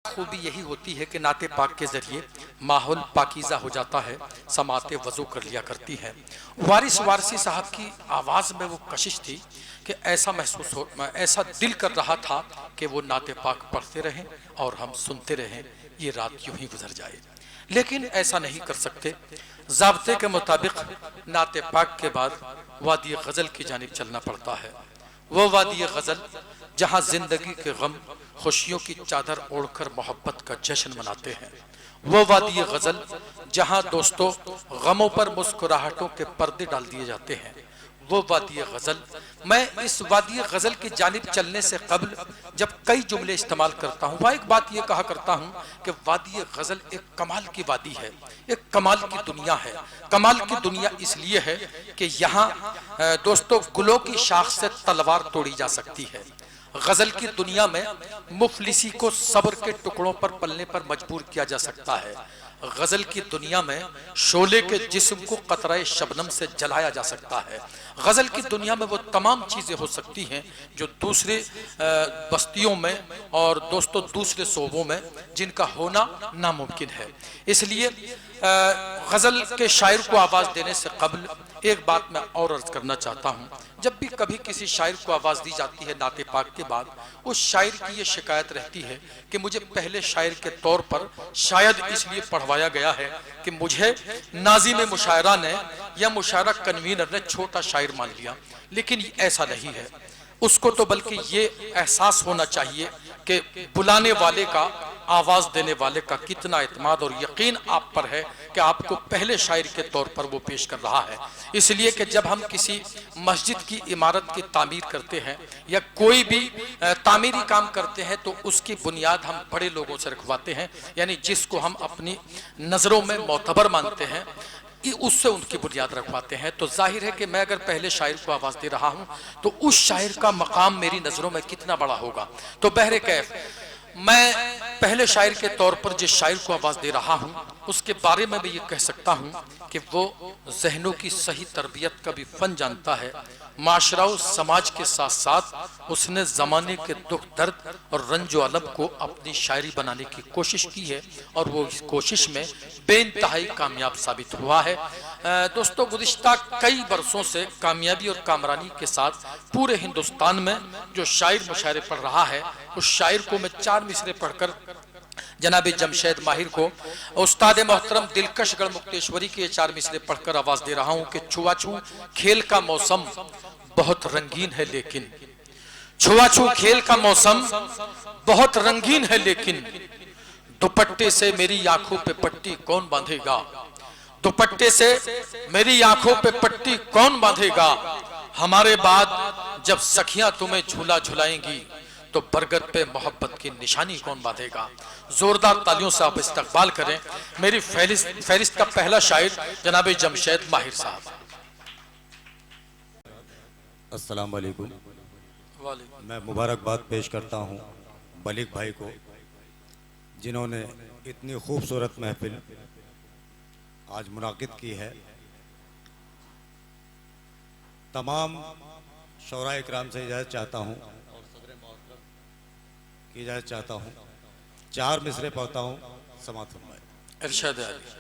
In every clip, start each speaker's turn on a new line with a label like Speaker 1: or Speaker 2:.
Speaker 1: खूबी यही होती है कि नाते पाक के ज़रिए माहौल पाकीज़ा हो जाता है, समाते वज़ू कर लिया करती हैं। वारिस वारसी साहब की आवाज़ में वो कशिश थी कि ऐसा दिल कर रहा था कि वो नाते पाक पढ़ते रहें और हम सुनते रहें, ये रात यूं ही गुजर जाए। लेकिन ऐसा नहीं कर सकते। ज़ाब्ते के मुताबिक नाते पाक के बाद वादी गज़ल की जानिब चलना पड़ता है। वो वादी गज़ल जहाँ जिंदगी के गम खुशियों की चादर ओढ़कर मोहब्बत का जश्न मनाते हैं। वो वादी गज़ल जहाँ दोस्तों गमों पर मुस्कुराहटों के पर्दे डाल दिए जाते हैं। वो वादी गज़ल, मैं इस वादी गज़ल की जानिब चलने से कबल जब कई जुमले इस्तेमाल करता हूँ, वह एक बात ये कहा करता हूँ कि वादी गज़ल एक कमाल की वादी है, एक कमाल की दुनिया है। कमाल की दुनिया इसलिए है कि यहाँ दोस्तों गुलों की शाख से तलवार तोड़ी जा सकती है। गज़ल की दुनिया में मुफलिसी को सब्र के टुकड़ों पर पलने पर मजबूर किया जा सकता है। गज़ल की दुनिया में शोले के जिस्म को कतराए शबनम से जलाया जा सकता है। गज़ल की दुनिया में वो तमाम चीज़ें हो सकती हैं जो दूसरे बस्तियों में और दोस्तों दूसरे शोबों में जिनका होना नामुमकिन है। इसलिए गज़ल के शायर को आवाज़ देने से कबल एक बात मैं और अर्ज करना चाहता हूँ। जब भी कभी किसी शायर को आवाज़ दी जाती है नाते पाक के बाद, उस शायर की ये शिकायत रहती है कि मुझे पहले शायर के तौर पर शायद इसलिए पढ़वाया गया है कि मुझे नाज़िम मुशायरा ने या मुशायरा कन्वीनर ने छोटा शायर मान लिया। लेकिन ऐसा नहीं है। उसको तो बल्कि ये एहसास होना चाहिए कि बुलाने वाले का, आवाज़ देने वाले का कितना इत्मीनान और यकीन आप पर है कि आपको पहले शायर के तौर पर वो पेश कर रहा है। इसलिए कि जब हम किसी मस्जिद की इमारत की तामीर करते हैं या कोई भी तामीरी काम करते हैं तो उसकी बुनियाद हम बड़े लोगों से रखवाते हैं, यानी जिसको हम अपनी नज़रों में मोतबर मानते हैं, उससे उनकी बुनियाद रखवाते हैं। तो जाहिर है कि मैं अगर पहले शायर को आवाज़ दे रहा हूँ तो उस शायर का मकाम मेरी नज़रों में कितना बड़ा होगा। तो बहरे कैफ मैं पहले शायर के तौर पर जिस शायर को आवाज़ दे रहा हूँ उसके बारे में भी ये कह सकता हूँ कि वो जहनों की सही तरबियत का भी फन जानता है। माशरा और समाज के साथ साथ उसने ज़माने के दुख दर्द और रंजो अलम को अपनी शायरी बनाने की कोशिश की है और वो इस कोशिश में बेइंतहाई कामयाब साबित हुआ है। दोस्तों गुज़िश्ता कई बरसों से कामयाबी और कामरानी के साथ पूरे हिंदुस्तान में जो शायर मुशायरे पढ़ रहा है, उस शायर को मैं 4 मिसरे पढ़कर जनाब जमशेद माहिर को उस्ताद मोहतरम दिलकश गढ़ मुक्तेश्वरी के 4 मिसरे पढ़कर आवाज़ दे रहा हूँ कि छुआछू खेल का मौसम बहुत रंगीन है, लेकिन छुआछू खेल का मौसम बहुत रंगीन है, लेकिन दुपट्टे से मेरी आंखों पे पट्टी कौन बांधेगा, दुपट्टे से मेरी आंखों पे पट्टी कौन बांधेगा। हमारे बाद जब सखियां तुम्हें झूला झुलाएंगी तो बरगद पे मोहब्बत की निशानी कौन बांधेगा। जोरदार तालियों से आप इस्तकबाल करें मेरी फहरिस्त का पहला शायर जनाब जमशेद माहिर साहब।
Speaker 2: अस्सलाम वालेकुम। मैं मुबारकबाद पेश करता हूँ मलिक भाई को, जिन्होंने इतनी खूबसूरत महफिल आज मुनाकिद की है। तमाम शौरा इकराम से इजाज़त चाहता हूँ और सदर मोहतरम की इजाज़त चाहता हूँ। 4 मिसरे पढ़ता हूँ, समाअत फरमाएं।
Speaker 1: इरशाद अली।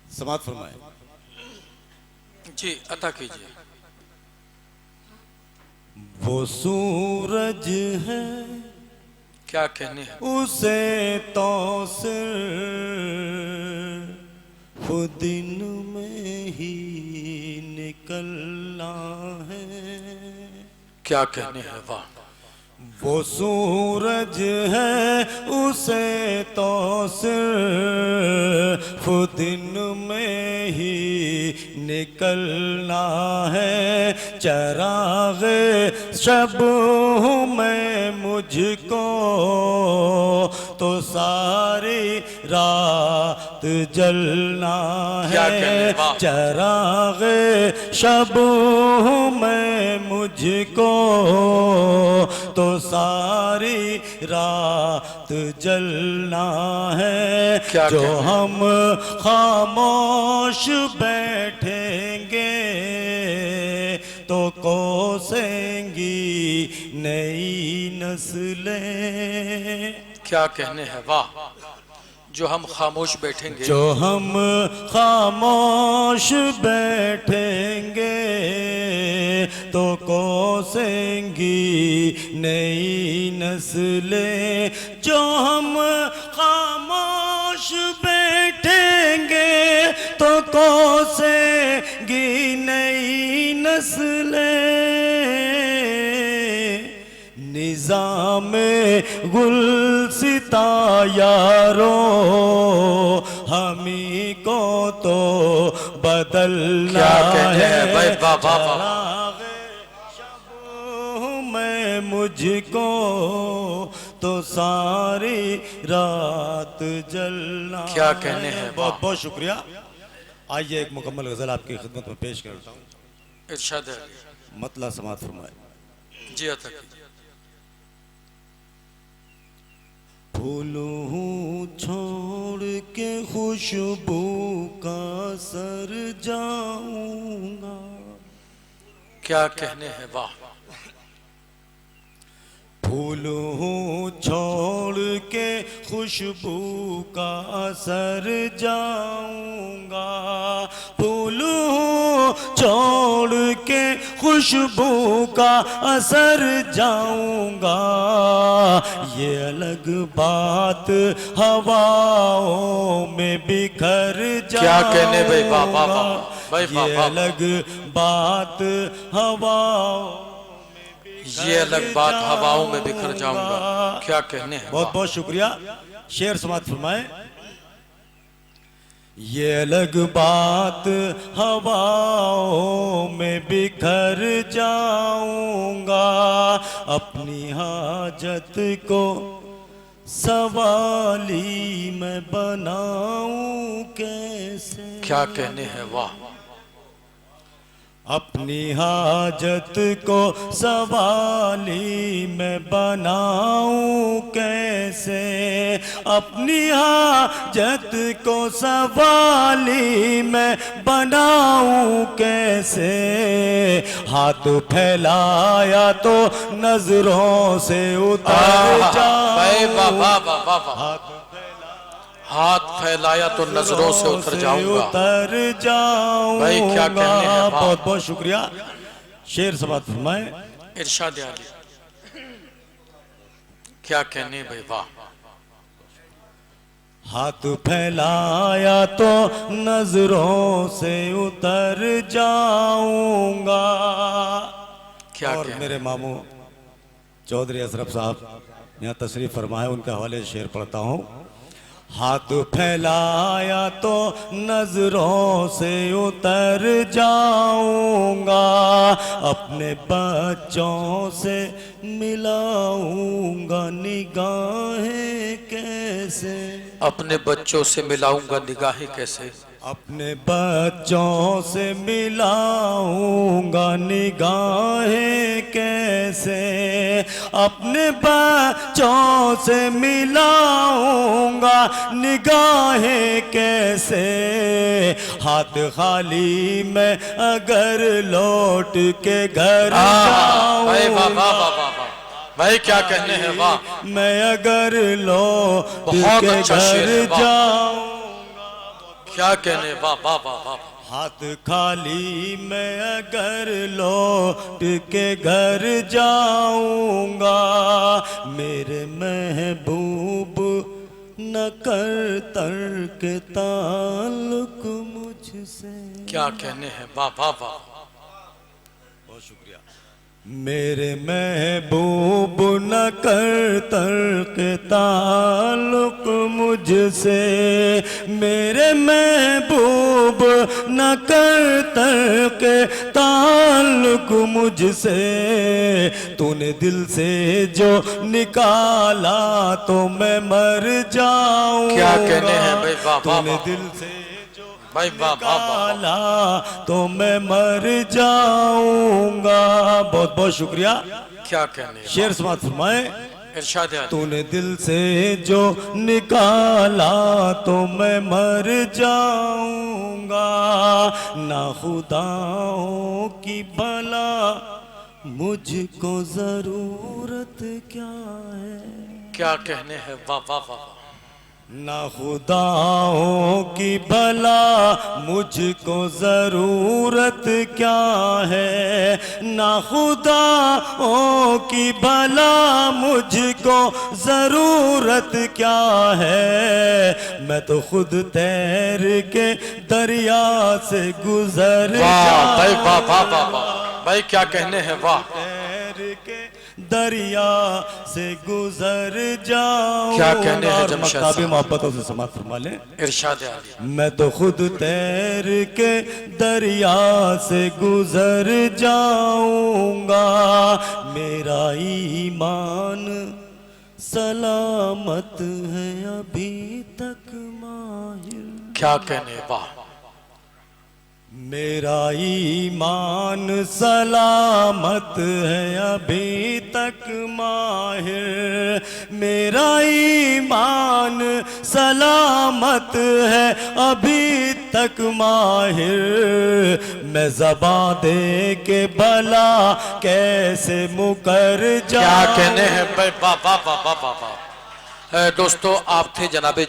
Speaker 2: समाअत फरमाएं
Speaker 1: जी, अता कीजिए।
Speaker 2: वो सूरज है
Speaker 1: क्या कहने हैं,
Speaker 2: उसे तो वो दिन में ही निकलना है।
Speaker 1: क्या कहने हैं, वाह।
Speaker 2: वो सूरज है उसे तो सिर्फ दिन में ही निकलना है। चराग शब में मुझको तो सारी रात जलना है। चराग शब में मुझको तो सारी रात जलना है।
Speaker 1: क्या
Speaker 2: जो
Speaker 1: कहने?
Speaker 2: हम खामोश बैठेंगे तो कोसेंगी नई नस्लें।
Speaker 1: क्या कहने हैं, वाह। जो हम खामोश बैठेंगे,
Speaker 2: जो हम खामोश बैठेंगे तो कोसेंगी नई नस्लें। जो हम खामोश बैठेंगे तो कोसेंगी नई नस्लें। निज़ाम गुलसिता यारो हमी को तो बदलना
Speaker 1: क्या कहने हैं
Speaker 2: है।
Speaker 1: भाई, वाह वाह वाह।
Speaker 2: चराग़े शब में मुझको तो सारी रात जलना।
Speaker 1: क्या कहने हैं, वाह।
Speaker 2: बहुत बहुत शुक्रिया। आइए एक मुकम्मल गज़ल आपकी खिदमत में पेश करता हूँ।
Speaker 1: इरशाद है।
Speaker 2: मतला समात फरमाए।
Speaker 1: जी अता कीजिए।
Speaker 2: फूलों छोड़ के खुशबू का सर जाऊंगा।
Speaker 1: क्या कहने हैं, वाह।
Speaker 2: फूलों छोड़ के खुशबू का असर जाऊंगा। फूलों छोड़ के खुशबू का असर जाऊंगा। ये अलग बात हवाओं में बिखर जाऊंगा।
Speaker 1: क्या कहने भाई, वाह वाह वाह भाई, वाह
Speaker 2: ये
Speaker 1: वाह।
Speaker 2: अलग बात हवाओं
Speaker 1: ये अलग बात हवाओं में बिखर जाऊंगा। क्या कहने हैं,
Speaker 2: बहुत
Speaker 1: वाह।
Speaker 2: बहुत शुक्रिया। शेर समात फरमाए। ये अलग बात हवाओं में बिखर जाऊंगा। अपनी हाजत को सवाली मैं बनाऊं कैसे।
Speaker 1: क्या कहने हैं, वाह।
Speaker 2: अपनी हाजत को सवाली मैं बनाऊं कैसे। अपनी हाजत को सवाली मैं बनाऊं कैसे। हाथ फैलाया तो नजरों से उतर जाऊं।
Speaker 1: हाथ फैलाया तो नजरों से उतर जाऊंगा। भाई क्या कहने हैं, वाह।
Speaker 2: बहुत बहुत शुक्रिया। शेर समात फरमाए।
Speaker 1: इरशाद आली। क्या कहने भाई, वाह।
Speaker 2: हाथ फैलाया तो नजरों से उतर जाऊंगा।
Speaker 1: क्या
Speaker 2: और
Speaker 1: कहने?
Speaker 2: मेरे मामू चौधरी अशरफ साहब यहाँ तशरीफ फरमाए, उनके हवाले से शेर पढ़ता हूँ। हाथ फैलाया तो नजरों से उतर जाऊंगा। अपने बच्चों से मिलाऊंगा निगाहें कैसे।
Speaker 1: अपने बच्चों से मिलाऊंगा निगाहें कैसे।
Speaker 2: अपने बच्चों से मिलाऊंगा निगाहें कैसे। अपने बच्चों से मिलाऊंगा निगाहें कैसे। हाथ खाली मैं अगर लौट के घर जाऊंगा।
Speaker 1: भाई क्या कहने हैं, वाह।
Speaker 2: मैं अगर लौट
Speaker 1: बहुत
Speaker 2: के
Speaker 1: अच्छा शेर है,
Speaker 2: घर
Speaker 1: वाह।
Speaker 2: जाऊं।
Speaker 1: क्या कहने, वाह वाह वाह वाह।
Speaker 2: हाथ खाली मैं अगर लौट के घर जाऊंगा। मेरे महबूब न कर तर्क ताल्लुक मुझसे।
Speaker 1: क्या कहने हैं, वाह वाह वाह।
Speaker 2: बहुत शुक्रिया। मेरे महबूब न कर तर्क ताल्लुक मुझसे। मेरे महबूब न कर तर्क ताल्लुक मुझसे। तूने दिल से जो निकाला तो मैं मर जाऊंगा।
Speaker 1: क्या कहने हैं भाई, वाह वाह
Speaker 2: तूने
Speaker 1: वाह।
Speaker 2: दिल से
Speaker 1: भाई वाह वाह वाह।
Speaker 2: निकाला तो मैं मर जाऊंगा। बहुत बहुत शुक्रिया।
Speaker 1: क्या कहने हैं,
Speaker 2: शेर समात फरमाए।
Speaker 1: इरशाद है
Speaker 2: तूने दिल से जो निकाला तो मैं मर जाऊंगा, ना खुदाओं की भला मुझको जरूरत क्या है।
Speaker 1: क्या कहने हैं, वाह वाह वाह वाह।
Speaker 2: ना खुदाओं की भला मुझको जरूरत क्या है, ना खुदाओं की भला मुझको जरूरत क्या है। मैं तो खुद तैर के दरिया से गुजर
Speaker 1: वाह भाई, वाह वाह वाह वाह भाई, क्या कहने हैं, वाह।
Speaker 2: तैर के दरिया से गुजर जाऊं।
Speaker 1: क्या कहने हैं जमशेद साहब,
Speaker 2: भी मोहब्बतों से समाप्त फरमा लें।
Speaker 1: इरशाद है
Speaker 2: मैं तो खुद तैर के दरिया से गुजर जाऊंगा, मेरा ईमान सलामत है अभी तक माहिर।
Speaker 1: क्या कहने, वाह।
Speaker 2: मेरा ईमान सलामत है अभी तक माहिर, मेरा ईमान सलामत है अभी तक माहिर। मैं ज़बां दे के भला कैसे मुकर जा।
Speaker 1: क्या कहने हैं भाई, वाह वाह वाह वाह वाह वाह। दोस्तों, आप थे जनाबे